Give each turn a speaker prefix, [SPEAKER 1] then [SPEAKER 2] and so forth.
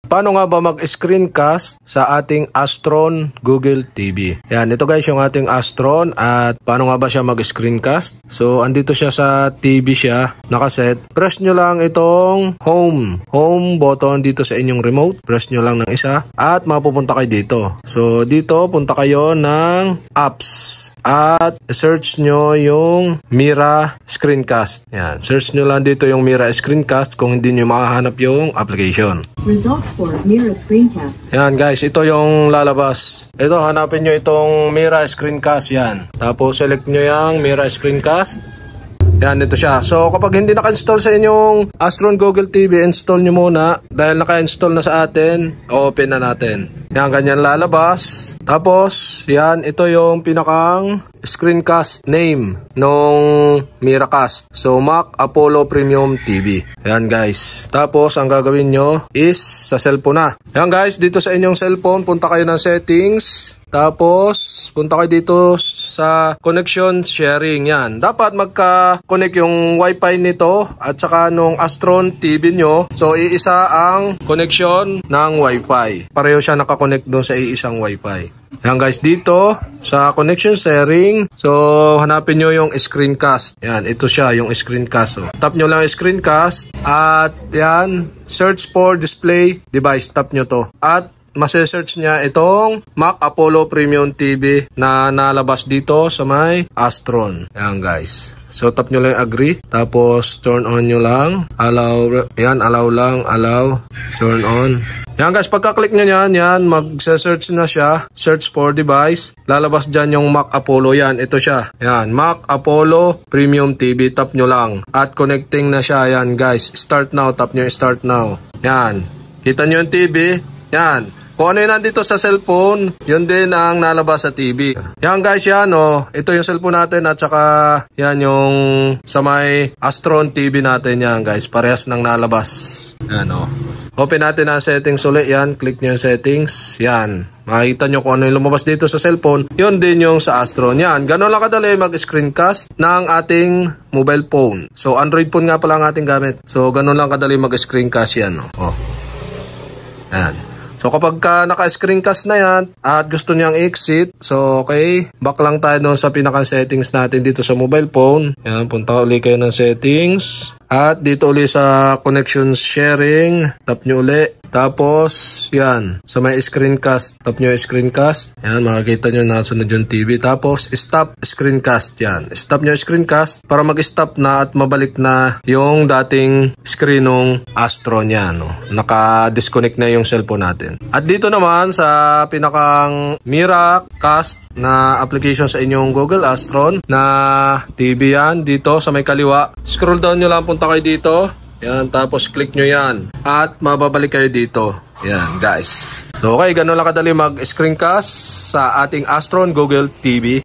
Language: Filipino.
[SPEAKER 1] paano nga ba mag-screencast sa ating Astron Google TV? Yan, ito guys yung ating Astron at paano nga ba siya mag-screencast? So, andito siya sa TV siya, nakaset. Press nyo lang itong home button dito sa inyong remote. Press nyo lang ng isa at mapupunta kayo dito. So, dito punta kayo ng apps. At search nyo yung Mira Screencast. Yan, search nyo lang dito yung Mira Screencast kung hindi nyo makahanap yung application.
[SPEAKER 2] Results for Mira Screencast.
[SPEAKER 1] Yan guys, ito yung lalabas. Ito, hanapin nyo itong Mira Screencast. Yan, tapos select nyo yung Mira Screencast. Yan, ito siya. So, kapag hindi naka-install sa inyong Astron Google TV, install nyo muna. Dahil naka-install na sa atin, open na natin. Yan, ganyan lalabas. Tapos, yan, ito yung pinakang screencast name nung Miracast. So, Mac Apollo Premium TV. Yan guys. Tapos, ang gagawin nyo is sa cellphone na. Yan guys, dito sa inyong cellphone, punta kayo ng settings. Tapos, punta kayo dito sa connection sharing. Yan. Dapat magka-connect yung wifi nito at saka nung Astron TV nyo. So, iisa ang connection ng wifi. Pareho siya nakakonect doon sa iisang wifi. Yan guys, dito sa connection sharing, so hanapin nyo yung screencast. Yan, ito siya yung screencast. So, tap nyo lang yung screencast at yan, search for display device. Tap nyo to. At mase-search niya itong Mac Apollo Premium TV na nalabas dito sa may Astron. Yan guys. So tap nyo lang agree. Tapos turn on nyo lang. Allow. Yan, allow lang. Allow. Turn on. Yan guys, pagka-click nyo yan, mag-search na siya. Search for device. Lalabas dyan yung Mac Apollo. Yan, ito siya. Yan, Mac Apollo Premium TV. Tap nyo lang. At connecting na siya. Yan guys, start now. Tap nyo start now. Yan. Kita nyo yung TV. Yan. Kung ano yun nandito sa cellphone, yun din ang nalabas sa TV. Yan guys, yan o. Ito yung cellphone natin at saka yan yung sa may Astron TV natin yan guys. Parehas nang nalabas. Yan o. Open natin ang settings ulit. Yan, click nyo yung settings. Yan. Makikita nyo kung ano yung lumabas dito sa cellphone. Yun din yung sa Astron. Yan. Ganun lang kadali mag-screencast ng ating mobile phone. So, Android phone nga pala ang ating gamit. So, ganun lang kadali mag-screencast yan. O. Yan. So kapag naka-screencast na yan at gusto niyang exit, so okay, back lang tayo doon sa pinaka-settings natin dito sa mobile phone. Yan, punta ulit kayo ng settings. At dito ulit sa connection sharing, tap nyo ulit. Tapos, yan, sa may screencast, tap nyo yung screencast. Yan, makikita nyo nasunod yung TV. Tapos, stop screencast. Yan, stop nyo yung screencast para mag-stop na at mabalik na yung dating screen ng Astron yan. No? Naka-disconnect na yung cellphone natin. At dito naman sa pinakang Miracast na application sa inyong Google Astron na TV yan, dito sa may kaliwa. Scroll down nyo lang, punta kayo dito. Yan, tapos click nyo yan. At mababalik kayo dito. Yan, guys. So, okay, ganun lang kadali mag-screencast sa ating Astron Google TV.